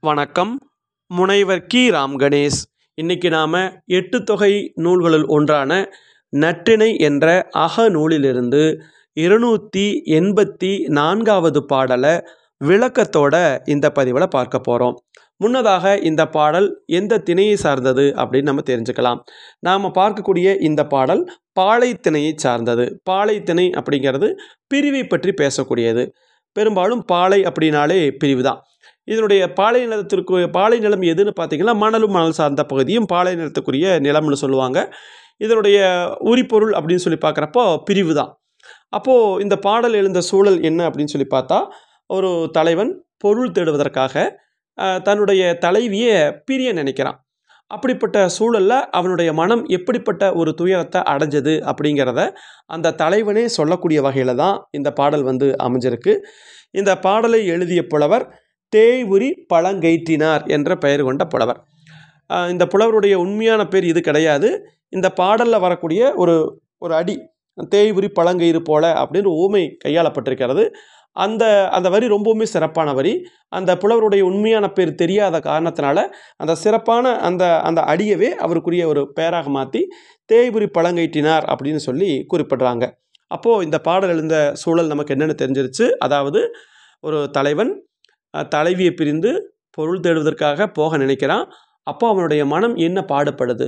வணக்கம். முனைவர் கி. ராம் கணேஷ். இன்னைக்கு நாம் 8 தொகை நூல்களுள் ஒன்றான நற்றிணை என்ற அகநூலிலிருந்து 284வது பாடலை விளக்கத்தோட இந்த பதிவில் பார்க்க போகிறோம். முன்னதாக இந்த பாடல் எந்த திணையை சார்ந்தது அப்படின்னு நம்ம தெரிஞ்சுக்கலாம். நாம் பார்க்கக்கூடிய இந்த பாடல் பாலைத்திணையை சார்ந்தது. பாலைத்திணை அப்படிங்கிறது பிரிவை பற்றி பேசக்கூடியது. பெரும்பாலும் பாலை அப்படின்னாலே பிரிவு தான். இதனுடைய பாலை நிலம் எதுன்னு பார்த்தீங்கன்னா மணலும் மணல் சார்ந்த பகுதியும் பாலை நிலத்துக்குரிய நிலம்னு சொல்லுவாங்க. இதனுடைய உரிப்பொருள் அப்படின்னு சொல்லி பார்க்குறப்போ பிரிவு தான். அப்போது இந்த பாடல் எழுந்த சூழல் என்ன அப்படின்னு சொல்லி பார்த்தா, ஒரு தலைவன் பொருள் தேடுவதற்காக தன்னுடைய தலைவியை பிரிய நினைக்கிறான். அப்படிப்பட்ட சூழலில் அவனுடைய மனம் எப்படிப்பட்ட ஒரு துயரத்தை அடைஞ்சது அப்படிங்கிறத அந்த தலைவனே சொல்லக்கூடிய வகையில் தான் இந்த பாடல் அமைஞ்சிருக்கு. இந்த பாடலை எழுதிய புலவர் தேய்வுரி பழங்கயிற்றினார் என்ற பெயர் கொண்ட புலவர். இந்த புலவருடைய உண்மையான பேர் இது கிடையாது. இந்த பாடலில் வரக்கூடிய ஒரு அடி தேய்வுரி பழங்கயிறு போல அப்படின்னு ஊமை கையாளப்பட்டிருக்கிறது. அந்த வரி ரொம்பவுமே சிறப்பான வரி. அந்த புலவருடைய உண்மையான பேர் தெரியாத காரணத்தினால அந்த சிறப்பான அந்த அடியவே அவருக்குரிய ஒரு பெயராக மாற்றி தேய்வுரி பழங்கயிற்றினார் அப்படின்னு சொல்லி குறிப்பிடுறாங்க. அப்போது இந்த பாடல் எழுந்த சூழல் நமக்கு என்னென்னு தெரிஞ்சிருச்சு. அதாவது ஒரு தலைவன் தலைவியை பிரிந்து பொருள் தேடுவதற்காக போக நினைக்கிறான். அப்போ அவனுடைய மனம் என்ன பாடுபடுது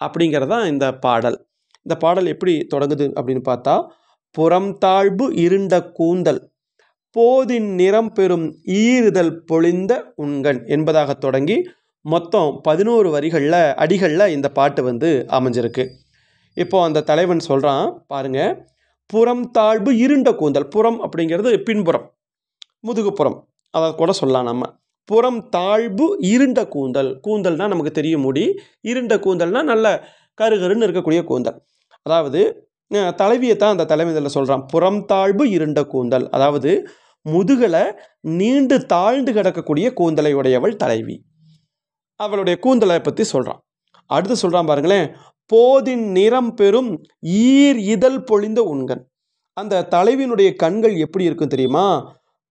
அப்படிங்கிறதான் இந்த பாடல். இந்த பாடல் எப்படி தொடங்குது அப்படின்னு பார்த்தா, புறம் தாழ்பு இருண்ட கூந்தல் போதின் நிறம் பெறும் ஈறுதல் பொழிந்த உண்கண் என்பதாக தொடங்கி மொத்தம் 11 அடிகளில் இந்த பாட்டு அமைஞ்சிருக்கு. இப்போ அந்த தலைவன் சொல்கிறான் பாருங்க, புறம் தாழ்பு இருண்ட கூந்தல். புறம் அப்படிங்கிறது பின்புறம், முதுகுப்புறம், அதை கூட சொல்லலாம் நம்ம. புறம் தாழ்பு இருண்ட கூந்தல். கூந்தல்னால் நமக்கு தெரியும் முடி. இருண்ட கூந்தல்னால் நல்ல கருகருன்னு இருக்கக்கூடிய கூந்தல். அதாவது தலைவியை தான் அந்த தலைமை இதில் சொல்கிறான். புறம் தாழ்பு இருண்ட கூந்தல், அதாவது முதுகலை நீண்டு தாழ்ந்து கிடக்கக்கூடிய கூந்தலை உடையவள் தலைவி. அவளுடைய கூந்தலை பற்றி சொல்கிறான். அடுத்து சொல்கிறான் பாருங்களேன், போதின் நிறம் பெறும் ஈர் இதழ் பொழிந்த உண்கண். அந்த தலைவியினுடைய கண்கள் எப்படி இருக்கும் தெரியுமா?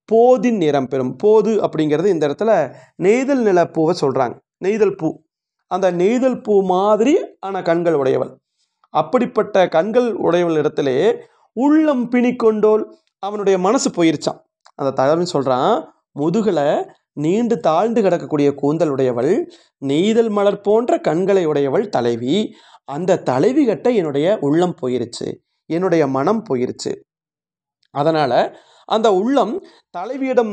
போதின் நிறம் பெறும். போது அப்படிங்கிறது இந்த இடத்துல நெய்தல் நில பூவை சொல்கிறாங்க. நெய்தல் பூ, அந்த நெய்தல் பூ மாதிரி ஆன கண்கள் உடையவள். அப்படிப்பட்ட கண்கள் உடையவள் இடத்துல உள்ளம் பிணிக்கொண்டோல், அவனுடைய மனசு போயிருச்சான். அந்த தலைவன் சொல்கிறான், முதுகலை நீண்டு தாழ்ந்து கிடக்கக்கூடிய கூந்தல் உடையவள், நெய்தல் மலர் போன்ற கண்களை உடையவள் தலைவி. அந்த தலைவி கிட்ட என்னுடைய உள்ளம் போயிருச்சு, என்னுடைய மனம் போயிருச்சு. அதனால் அந்த உள்ளம் தலைவியிடம்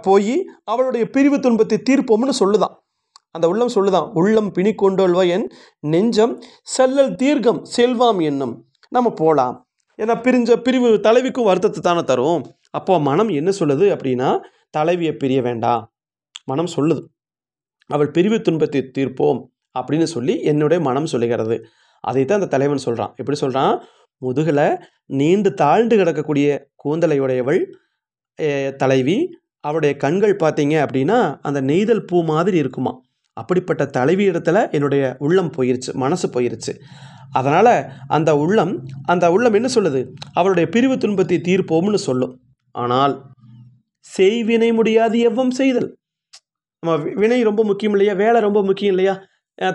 போய் அவளுடைய பிரிவு துன்பத்தை தீர்ப்போம்னு சொல்லுதான். அந்த உள்ளம் சொல்லுதான், உள்ளம் பிணிக்கொண்டோல்வ என் நெஞ்சம் செல்லல் தீர்க்கம் செல்வாம் என்னும். நம்ம போகலாம், ஏன்னா பிரிவு தலைவிக்கும் வருத்தத்தை தானே தரும். அப்போ மனம் என்ன சொல்லுது அப்படின்னா, தலைவியை பிரிய வேண்டாம். மனம் சொல்லுது, அவள் பிரிவு துன்பத்தை தீர்ப்போம் அப்படின்னு சொல்லி என்னுடைய மனம் சொல்லுகிறது. அதைத்தான் அந்த தலைவன் சொல்கிறான். எப்படி சொல்கிறான்? முதுகலை நீண்டு தாழ்ந்து கிடக்கக்கூடிய கூந்தலையுடையவள் தலைவி. அவளுடைய கண்கள் பார்த்தீங்க அப்படின்னா அந்த நெய்தல் பூ மாதிரி இருக்குமா. அப்படிப்பட்ட தலைவி இடத்துல என்னுடைய உள்ளம் போயிருச்சு, மனசு போயிருச்சு. அதனால் அந்த உள்ளம் என்ன சொல்லுது? அவளுடைய பிரிவு துன்பத்தை தீர்ப்போம்னு சொல்லும். ஆனால் செய்வினை முடியாது எவ்வம் செய்தல். நம்ம வினை ரொம்ப முக்கியம் இல்லையா, வேலை ரொம்ப முக்கியம் இல்லையா?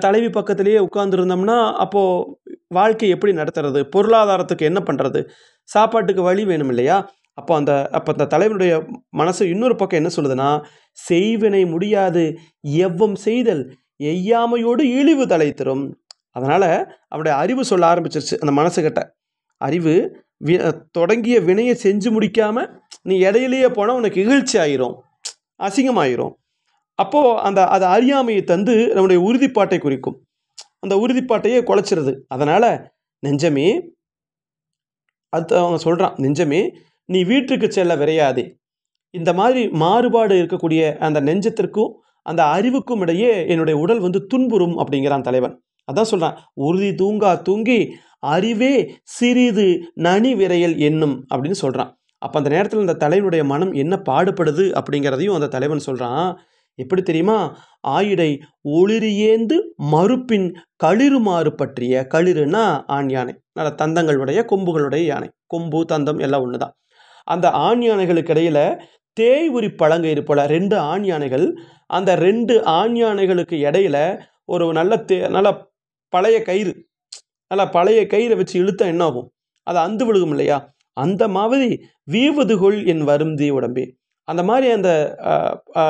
தலைவி பக்கத்திலேயே உட்கார்ந்துருந்தோம்னா அப்போது வாழ்க்கை எப்படி நடத்துறது? பொருளாதாரத்துக்கு என்ன பண்ணுறது? சாப்பாட்டுக்கு வழி வேணும் இல்லையா? அப்போ அந்த தலைவனுடைய மனசு இன்னொரு பக்கம் என்ன சொல்லுதுன்னா, செய்வினை முடியாது எவ்வம் செய்தல் எய்யாமையோடு இழிவு தலை தரும். அதனால் அவனுடைய அறிவு சொல்ல ஆரம்பிச்சிருச்சு அந்த மனசுக்கிட்ட. அறிவு தொடங்கிய வினையை செஞ்சு முடிக்காமல் நீ இடையிலேயே போனால் உனக்கு இகழ்ச்சி ஆயிரும், அசிங்கமாயிரும். அப்போது அது அறியாமையை தந்து நம்முடைய உறுதிப்பாட்டை குறிக்கும். அந்த உறுதிப்பாட்டையே குலைச்சிருது. அதனால் நெஞ்சமே, அது அவங்க சொல்கிறான், நெஞ்சமே நீ வீட்டுக்கு செல்ல விரையாதே. இந்த மாதிரி மாறுபாடு இருக்கக்கூடிய அந்த நெஞ்சத்திற்கும் அந்த அறிவுக்கும் இடையே என்னுடைய உடல் துன்புறும் அப்படிங்கிறான் தலைவன். அதான் சொல்கிறான், உறுதி தூங்கி அறிவே சிறிது நனி விரையல் என்னும் அப்படின்னு சொல்கிறான். அப்போ அந்த நேரத்தில் அந்த தலைவனுடைய மனம் என்ன பாடுபடுது அப்படிங்கிறதையும் அந்த தலைவன் சொல்கிறான். எப்படி தெரியுமா? ஆயிடை ஒளிரியேந்து மறுப்பின் களிறுமாறு பற்றிய, களிறுனா ஆண் யானை, நல்ல தந்தங்களுடைய கொம்புகளுடைய யானை, கொம்பு தந்தம் எல்லாம் ஒன்று தான். அந்த ஆண் யானைகளுக்கு இடையில் தேய்வுரி பழங்கயிறு போல 2 ஆண் யானைகள் அந்த 2 ஆண் யானைகளுக்கு இடையில ஒரு நல்ல பழைய கயிறு, நல்லா பழைய கயிறை வச்சு இழுத்தா என்ன ஆகும்? அது அந்து விழுகும் இல்லையா? அந்த மாதிரி வீவதுகொள் என் வருந்தி உடம்பே. அந்த மாரி அந்த அ அ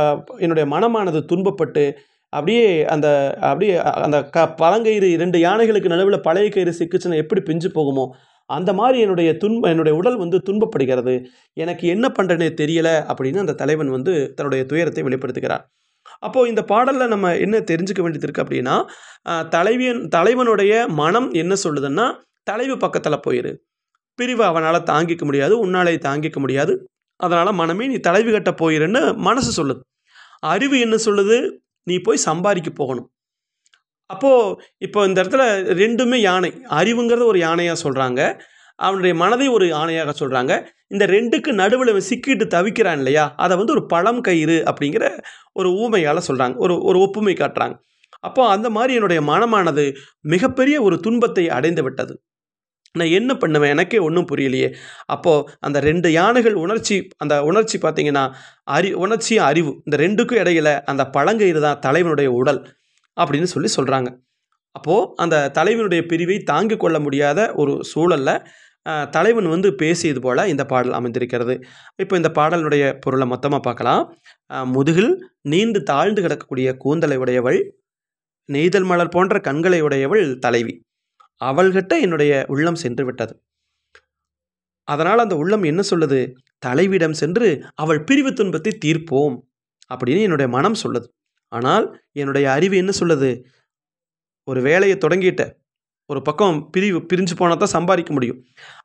என்னுடைய மனமானது துன்பப்பட்டு, அப்படியே அந்த அப்படியே அந்த பழங்கயிறு 2 யானைகளுக்கு நடுவுல பழைய கயிறு சிக்குச்சுன்னா எப்படி பிஞ்சு போகுமோ, அந்த மாரி என்னுடைய உடல் வந்து துன்பப்படுகிறது. எனக்கு என்ன பண்றேன்னே தெரியல அப்படின்னு அந்த தலைவன் வந்து தன்னுடைய துயரத்தை வெளிப்படுத்துகிறார். அப்போ இந்த பாடல்ல நம்ம என்ன தெரிஞ்சுக்க வேண்டியது இருக்கு அப்படின்னா, தலைவனுடைய மனம் என்ன சொல்லுதுன்னா, தலைவி பக்கத்துல போயிரு. பிரிவ அவனால தாங்கிக்க முடியாது. உன்னாலே தாங்கிக்க முடியாது. அதனால மனமே நீ தலைவி கிட்ட போயிருன்னு மனசு சொல்லுது. அறிவு என்ன சொல்லுது? நீ போய் சம்பாரிக்க போகணும். அப்போ இப்போ இந்த இடத்துல 2மே யானை. அறிவுங்கிறத ஒரு யானையா சொல்றாங்க. அவனுடைய மனதை ஒரு யானையாக சொல்றாங்க. இந்த 2க்கு நடுவுல இவன் சிக்கிட்டு தவிக்கிறான் இல்லையா? அத வந்து ஒரு பழம் கயிறு அப்படிங்கிற ஒரு ஊமையால சொல்றாங்க. ஒரு ஒரு ஒப்புமை காட்டுறாங்க. அப்போ அந்த மாரி என்னுடைய மனமானது மிகப்பெரிய ஒரு துன்பத்தை அடைந்து விட்டது. நான் என்ன பண்ணுவேன்? எனக்கே ஒண்ணும் புரியலையே! அப்போ அந்த 2 யானைகள் அந்த உணர்ச்சி பார்த்தீங்கன்னா, உணர்ச்சி, அறிவு இந்த 2க்கும் இடையில அந்த பழங்கயிறு தான் தலைவனுடைய உடல் அப்படின்னு சொல்றாங்க. அப்போ அந்த தலைவனுடைய பிரிவை தாங்கிக் கொள்ள முடியாத ஒரு சூழல்ல, தலைவன் வந்து பேசியது போல இந்த பாடல் அமைந்திருக்கிறது. இப்போ இந்த பாடலினுடைய பொருள மொத்தமா பார்க்கலாம். முதுகில் நீண்டு தாழ்ந்து கிடக்கக்கூடிய கூந்தலை உடையவள், நெய்தல் மலர் போன்ற கண்களை உடையவள் தலைவி. அவள்கிட்ட என்னுடைய உள்ளம் சென்று விட்டது. அதனால அந்த உள்ளம் என்ன சொல்லுது? தலைவியிடம் சென்று அவள் பிரிவு துன்பத்தை தீர்ப்போம் அப்படின்னு என்னுடைய மனம் சொல்லுது. ஆனால் என்னுடைய அறிவு என்ன சொல்லுது? ஒரு வேலைய தொடங்கிட்ட. ஒரு பக்கம் பிரிஞ்சு போனா தான் சம்பாரிக்க முடியும்.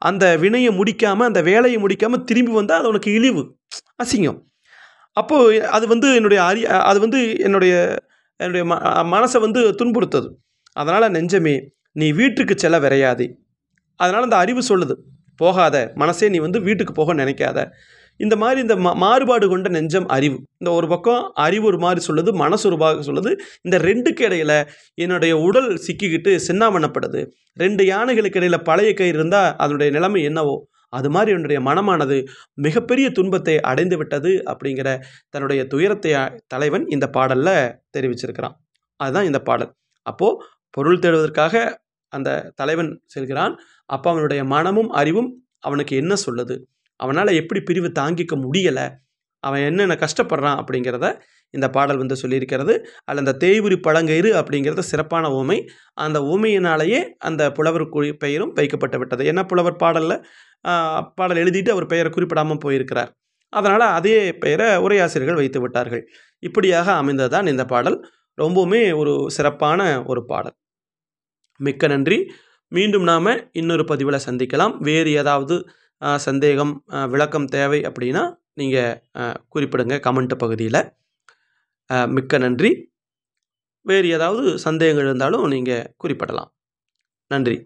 அந்த வினைய முடிக்காம, அந்த வேலைய முடிக்காம திரும்பி வந்தா அது உனக்கு இழிவு, அசிங்கம். அப்போ அது வந்து அது வந்து என்னுடைய என்னுடைய மனச வந்து துன்புறுத்துது. அதனால நெஞ்சமே நீ வீட்டுக்கு செல்ல விரையாதே. அதனால அந்த அறிவு சொல்லுது. போகாத மனசே நீ வந்து வீட்டுக்கு போக நினைக்காத. இந்த மாரி இந்த மாறுபாடு கொண்ட நெஞ்சம் அறிவு. இந்த ஒரு பக்கம் அறிவு ஒரு மாரி சொல்லுது, மனசு ஒரு பாகம் சொல்லுது. இந்த 2க்கு இடையில என்னுடைய உடல் சிக்கிக்கிட்டு சின்னாமண்ணப்படுது. 2 யானைகளுக்கு இடையில பழைய கயிறு இருந்தா அதனுடைய நிலைமை என்னவோ, அது மாரி என்னுடைய மனமானது மிகப்பெரிய துன்பத்தை அடைந்து விட்டது அப்படிங்கிற தன்னுடைய துயரத்தை தலைவன் இந்த பாடல்ல தெரிவிச்சிருக்கிறான். அதுதான் இந்த பாடல். அப்போ பொருள் தேடுவதற்காக அந்த தலைவன் செல்கிறான். அப்ப அவனுடைய மனமும், அறிவும் அவனுக்கு என்ன சொல்லுது? அவனால எப்படி பிரிவு தாங்கிக்க முடியல? அவன் என்னென்ன கஷ்டப்படுறான்? அப்படிங்கிறத இந்த பாடல் வந்து சொல்லியிருக்கிறது. அதில அந்த தேய்வுரி பழங்கயிறு அப்படிங்கிறது சிறப்பான உவமை. அந்த உவமையினாலேயே அந்த புலவர் பெயரும் வைக்கப்பட்டு விட்டது. ஏன்னா புலவர் பாடல் எழுதிட்டு அவர் பெயரை குறிப்பிடாம போயிருக்கிறார். அதனால அதே பெயரை உரையாசிரியர்கள் வைத்து விட்டார்கள். இப்படியாக அமைந்தது தான் இந்த பாடல். ரொம்பவுமே ஒரு சிறப்பான ஒரு பாடல். மிக்க நன்றி. மீண்டும் நாம இன்னொரு பதிவுல சந்திக்கலாம். வேறு ஏதாவது சந்தேகம், விளக்கம் தேவை அப்படின்னா நீங்க குறிப்பிடுங்க கமெண்ட் பகுதியில. மிக்க நன்றி. வேறு ஏதாவது சந்தேகங்கள் இருந்தாலும் நீங்க குறிப்பிடலாம். நன்றி.